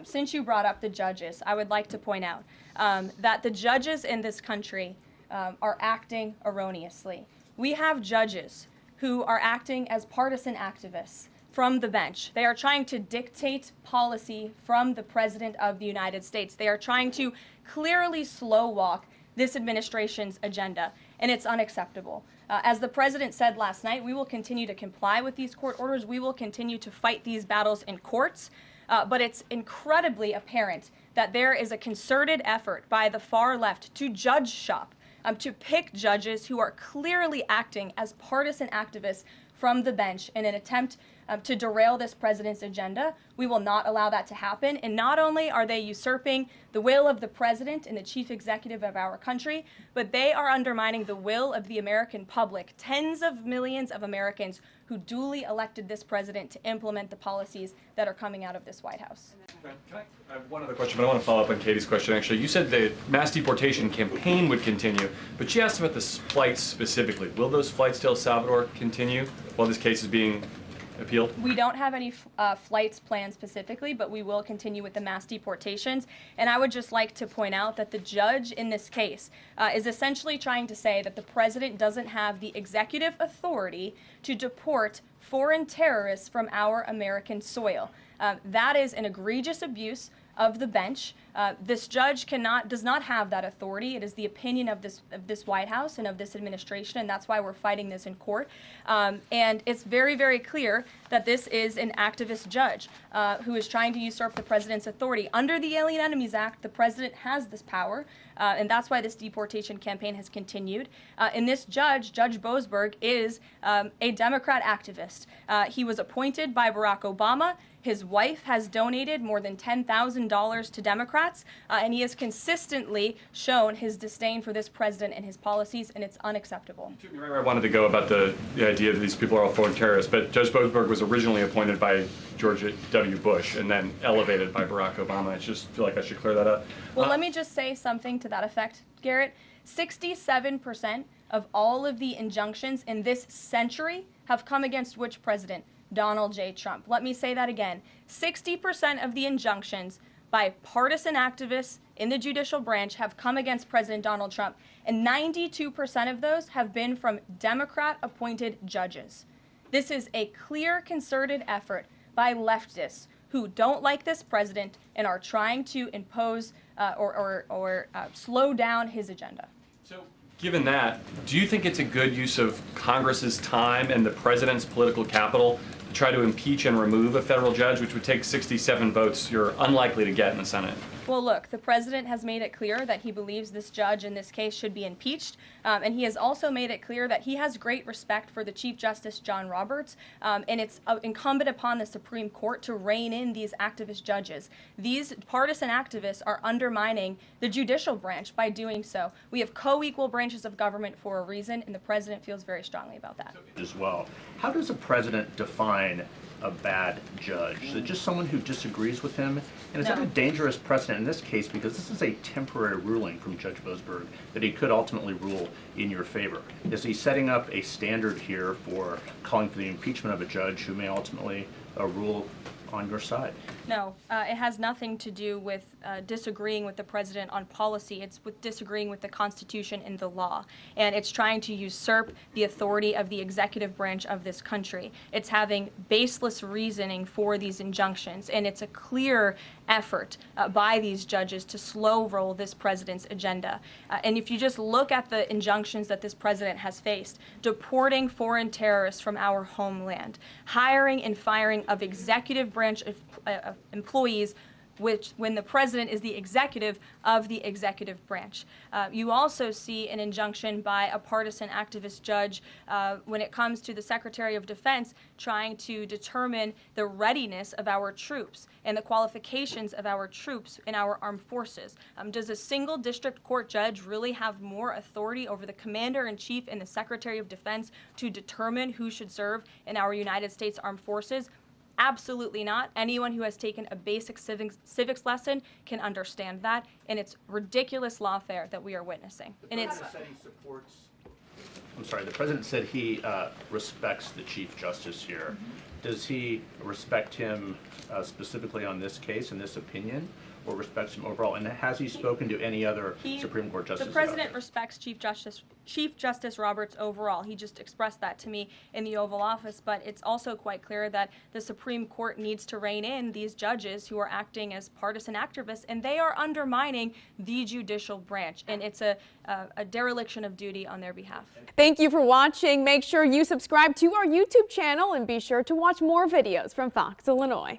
Since you brought up the judges, I would like to point out that the judges in this country are acting erroneously. We have judges who are acting as partisan activists from the bench. They are trying to dictate policy from the President of the United States. They are trying to clearly slow walk this administration's agenda, and it's unacceptable. As the President said last night, we will continue to comply with these court orders. We will continue to fight these battles in courts, but it's incredibly apparent that there is a concerted effort by the far left to judge shop, to pick judges who are clearly acting as partisan activists from the bench in an attempt to derail this president's agenda. We will not allow that to happen. And not only are they usurping the will of the president and the chief executive of our country, but they are undermining the will of the American public, tens of millions of Americans who duly elected this president to implement the policies that are coming out of this White House. I have one other question, but I want to follow up on Katie's question, actually. You said the mass deportation campaign would continue, but she asked about the flights specifically. Will those flights to El Salvador continue while this case is being appealed? We don't have any flights planned specifically, but we will continue with the mass deportations. And I would just like to point out that the judge in this case is essentially trying to say that the president doesn't have the executive authority to deport foreign terrorists from our American soil. That is an egregious abuse of the bench. This judge does not have that authority. It is the opinion of this White House and of this administration, and that's why we're fighting this in court. And it's very, very clear that this is an activist judge who is trying to usurp the president's authority. Under the Alien Enemies Act, the president has this power, and that's why this deportation campaign has continued. And this judge, Judge Boasberg, is a Democrat activist. He was appointed by Barack Obama. His wife has donated more than $10,000 to Democrats, and he has consistently shown his disdain for this president and his policies, and it's unacceptable. You're right where I wanted to go about the idea that these people are all foreign terrorists, but Judge Boasberg was originally appointed by George W. Bush and then elevated by Barack Obama. I just feel like I should clear that up. Well, let me just say something to that effect, Garrett. 67% of all of the injunctions in this century have come against which president? Donald J. Trump. Let me say that again. 60% of the injunctions by partisan activists in the judicial branch have come against President Donald Trump, and 92% of those have been from Democrat-appointed judges. This is a clear, concerted effort by leftists who don't like this president and are trying to impose or slow down his agenda. So, given that, do you think it's a good use of Congress's time and the president's political capital to try to impeach and remove a federal judge, which would take 67 votes you're unlikely to get in the Senate? Well, look, the president has made it clear that he believes this judge in this case should be impeached, and he has also made it clear that he has great respect for the Chief Justice John Roberts, and it's incumbent upon the Supreme Court to rein in these activist judges. These partisan activists are undermining the judicial branch by doing so. We have co-equal branches of government for a reason, and the president feels very strongly about that. As well, how does a president define a bad judge? Is it just someone who disagrees with him? And is that a dangerous precedent in this case, because this is a temporary ruling from Judge Boasberg that he could ultimately rule in your favor? Is he setting up a standard here for calling for the impeachment of a judge who may ultimately rule on your side? No, it has nothing to do with disagreeing with the president on policy. It's with disagreeing with the Constitution and the law. And it's trying to usurp the authority of the executive branch of this country. It's having baseless reasoning for these injunctions. And it's a clear effort by these judges to slow roll this president's agenda. And if you just look at the injunctions that this president has faced, deporting foreign terrorists from our homeland, hiring and firing of executive branch employees, when the president is the executive of the executive branch. You also see an injunction by a partisan activist judge when it comes to the Secretary of Defense trying to determine the readiness of our troops and the qualifications of our troops in our armed forces. Does a single district court judge really have more authority over the Commander-in-Chief and the Secretary of Defense to determine who should serve in our United States Armed Forces? Absolutely not. Anyone who has taken a basic civics lesson can understand that, and it's ridiculous lawfare that we are witnessing. And it's. I'm sorry. The president said he respects the Chief Justice here. Does he respect him specifically on this case and this opinion, or respects him overall? And has he spoken to any other Supreme Court justices? The president respects Chief Justice Roberts overall. He just expressed that to me in the Oval Office, but it's also quite clear that the Supreme Court needs to rein in these judges who are acting as partisan activists, and they are undermining the judicial branch, and it's a dereliction of duty on their behalf. Thank you for watching. Make sure you subscribe to our YouTube channel and be sure to watch more videos from Fox Illinois.